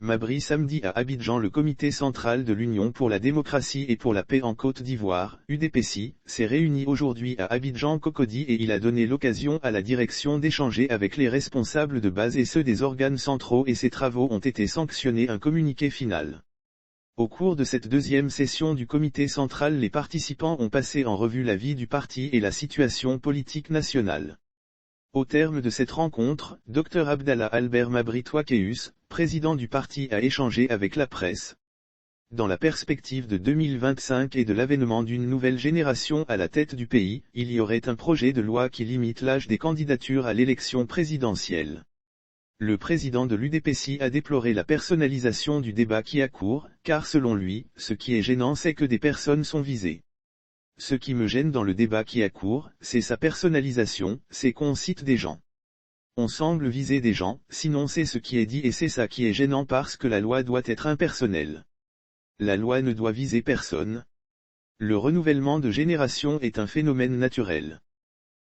Mabry samedi à Abidjan. Le Comité central de l'Union pour la démocratie et pour la paix en Côte d'Ivoire, UDPC, s'est réuni aujourd'hui à Abidjan-Cocody et il a donné l'occasion à la direction d'échanger avec les responsables de base et ceux des organes centraux et ces travaux ont été sanctionnés. Un communiqué final. Au cours de cette deuxième session du comité central, les participants ont passé en revue la vie du parti et la situation politique nationale. Au terme de cette rencontre, Dr Abdallah Albert Mabry Twakeus, président du parti, a échangé avec la presse. Dans la perspective de 2025 et de l'avènement d'une nouvelle génération à la tête du pays, il y aurait un projet de loi qui limite l'âge des candidatures à l'élection présidentielle. Le président de l'UDPC a déploré la personnalisation du débat qui accourt, car selon lui, ce qui est gênant c'est que des personnes sont visées. Ce qui me gêne dans le débat qui accourt, c'est sa personnalisation, c'est qu'on cite des gens. On semble viser des gens, sinon c'est ce qui est dit et c'est ça qui est gênant parce que la loi doit être impersonnelle. La loi ne doit viser personne. Le renouvellement de génération est un phénomène naturel.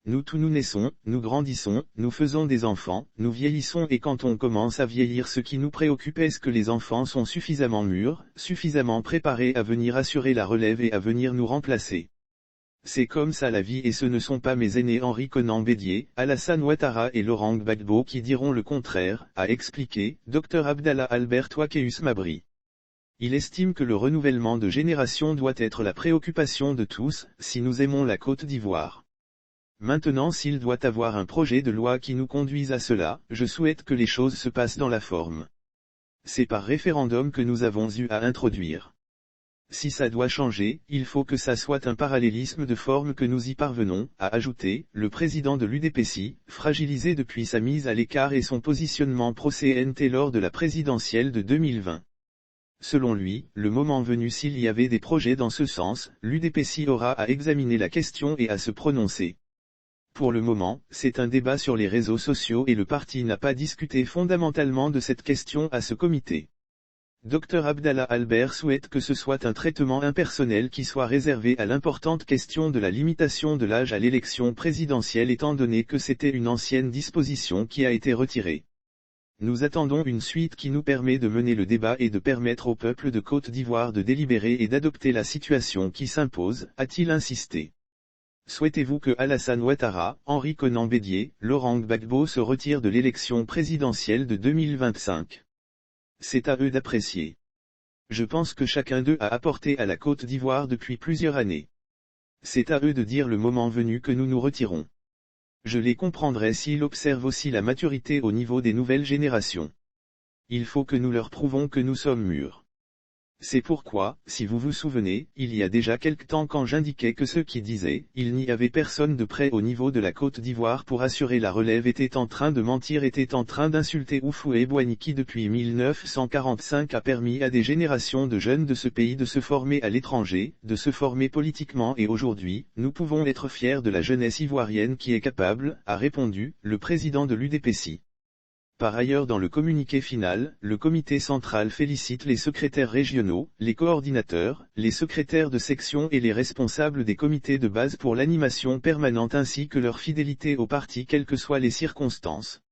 Nous naissons, nous grandissons, nous faisons des enfants, nous vieillissons et quand on commence à vieillir, ce qui nous préoccupe est-ce que les enfants sont suffisamment mûrs, suffisamment préparés à venir assurer la relève et à venir nous remplacer. C'est comme ça la vie et ce ne sont pas mes aînés Henri Konan Bédié, Alassane Ouattara et Laurent Gbagbo qui diront le contraire, a expliqué Dr Abdallah Albert Twakeus Mabry. Il estime que le renouvellement de génération doit être la préoccupation de tous, si nous aimons la Côte d'Ivoire. Maintenant, s'il doit avoir un projet de loi qui nous conduise à cela, je souhaite que les choses se passent dans la forme. C'est par référendum que nous avons eu à introduire. Si ça doit changer, il faut que ça soit un parallélisme de forme que nous y parvenons, a ajouté le président de l'UDPC, fragilisé depuis sa mise à l'écart et son positionnement pro-CNT lors de la présidentielle de 2020. Selon lui, le moment venu s'il y avait des projets dans ce sens, l'UDPC aura à examiner la question et à se prononcer. Pour le moment, c'est un débat sur les réseaux sociaux et le parti n'a pas discuté fondamentalement de cette question à ce comité. Dr Abdallah Albert souhaite que ce soit un traitement impersonnel qui soit réservé à l'importante question de la limitation de l'âge à l'élection présidentielle étant donné que c'était une ancienne disposition qui a été retirée. Nous attendons une suite qui nous permet de mener le débat et de permettre au peuple de Côte d'Ivoire de délibérer et d'adopter la situation qui s'impose, a-t-il insisté. Souhaitez-vous que Alassane Ouattara, Henri Konan Bédié, Laurent Gbagbo se retirent de l'élection présidentielle de 2025? C'est à eux d'apprécier. Je pense que chacun d'eux a apporté à la Côte d'Ivoire depuis plusieurs années. C'est à eux de dire le moment venu que nous nous retirons. Je les comprendrai s'ils observent aussi la maturité au niveau des nouvelles générations. Il faut que nous leur prouvons que nous sommes mûrs. C'est pourquoi, si vous vous souvenez, il y a déjà quelque temps quand j'indiquais que ceux qui disaient « il n'y avait personne de près au niveau de la Côte d'Ivoire pour assurer la relève » étaient en train de mentir, étaient en train d'insulter Houphouët-Boigny qui depuis 1945 a permis à des générations de jeunes de ce pays de se former à l'étranger, de se former politiquement et aujourd'hui, nous pouvons être fiers de la jeunesse ivoirienne qui est capable, a répondu le président de l'UDPC. Par ailleurs, dans le communiqué final, le comité central félicite les secrétaires régionaux, les coordinateurs, les secrétaires de section et les responsables des comités de base pour l'animation permanente ainsi que leur fidélité au parti quelles que soient les circonstances.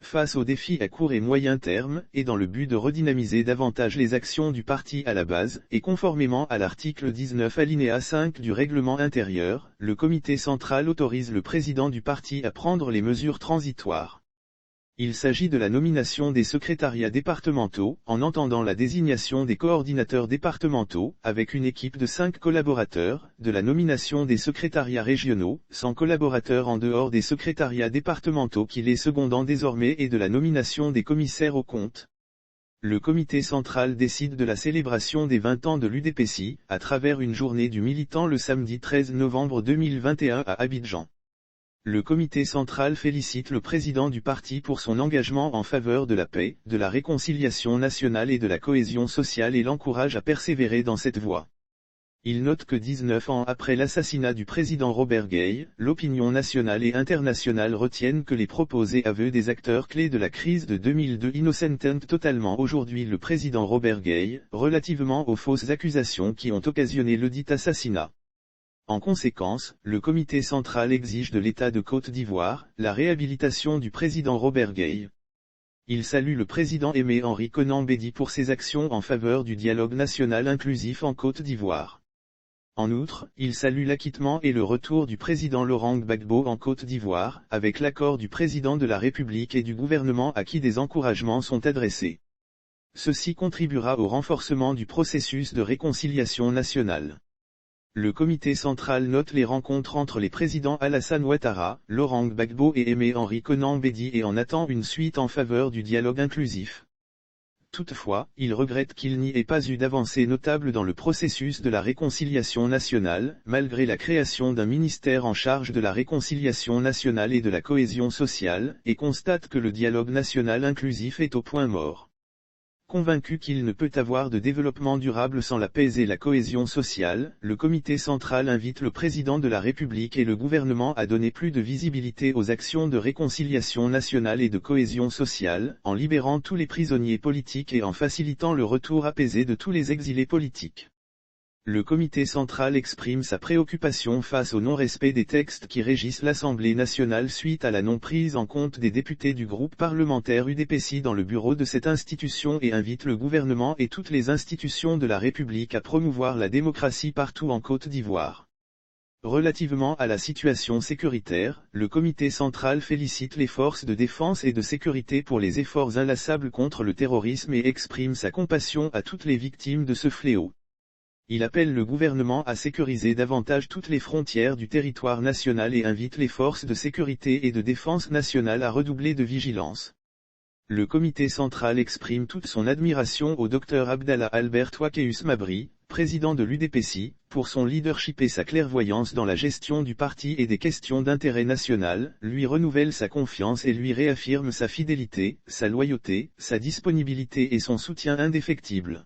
Face aux défis à court et moyen terme, et dans le but de redynamiser davantage les actions du parti à la base, et conformément à l'article 19 alinéa 5 du règlement intérieur, le comité central autorise le président du parti à prendre les mesures transitoires. Il s'agit de la nomination des secrétariats départementaux, en entendant la désignation des coordinateurs départementaux, avec une équipe de 5 collaborateurs, de la nomination des secrétariats régionaux, 100 collaborateurs en dehors des secrétariats départementaux qui les secondent désormais et de la nomination des commissaires aux comptes. Le comité central décide de la célébration des 20 ans de l'UDPC, à travers une journée du militant le samedi 13 novembre 2021 à Abidjan. Le comité central félicite le président du parti pour son engagement en faveur de la paix, de la réconciliation nationale et de la cohésion sociale et l'encourage à persévérer dans cette voie. Il note que 19 ans après l'assassinat du président Robert Gueye, l'opinion nationale et internationale retiennent que les proposés aveux des acteurs clés de la crise de 2002 innocentent totalement aujourd'hui le président Robert Gueye, relativement aux fausses accusations qui ont occasionné ledit assassinat. En conséquence, le comité central exige de l'État de Côte d'Ivoire, la réhabilitation du président Robert Gueye. Il salue le président Aimé-Henri Konan Bédi pour ses actions en faveur du dialogue national inclusif en Côte d'Ivoire. En outre, il salue l'acquittement et le retour du président Laurent Gbagbo en Côte d'Ivoire, avec l'accord du président de la République et du gouvernement à qui des encouragements sont adressés. Ceci contribuera au renforcement du processus de réconciliation nationale. Le comité central note les rencontres entre les présidents Alassane Ouattara, Laurent Gbagbo et Aimé-Henri Konan Bédi et en attend une suite en faveur du dialogue inclusif. Toutefois, il regrette qu'il n'y ait pas eu d'avancée notable dans le processus de la réconciliation nationale, malgré la création d'un ministère en charge de la réconciliation nationale et de la cohésion sociale, et constate que le dialogue national inclusif est au point mort. Convaincu qu'il ne peut avoir de développement durable sans la paix et la cohésion sociale, le comité central invite le président de la République et le gouvernement à donner plus de visibilité aux actions de réconciliation nationale et de cohésion sociale, en libérant tous les prisonniers politiques et en facilitant le retour apaisé de tous les exilés politiques. Le comité central exprime sa préoccupation face au non-respect des textes qui régissent l'Assemblée nationale suite à la non-prise en compte des députés du groupe parlementaire UDPSI dans le bureau de cette institution et invite le gouvernement et toutes les institutions de la République à promouvoir la démocratie partout en Côte d'Ivoire. Relativement à la situation sécuritaire, le comité central félicite les forces de défense et de sécurité pour les efforts inlassables contre le terrorisme et exprime sa compassion à toutes les victimes de ce fléau. Il appelle le gouvernement à sécuriser davantage toutes les frontières du territoire national et invite les forces de sécurité et de défense nationale à redoubler de vigilance. Le comité central exprime toute son admiration au Dr Abdallah Albert Ouakeus Mabri, président de l'UDPSI, pour son leadership et sa clairvoyance dans la gestion du parti et des questions d'intérêt national, lui renouvelle sa confiance et lui réaffirme sa fidélité, sa loyauté, sa disponibilité et son soutien indéfectible.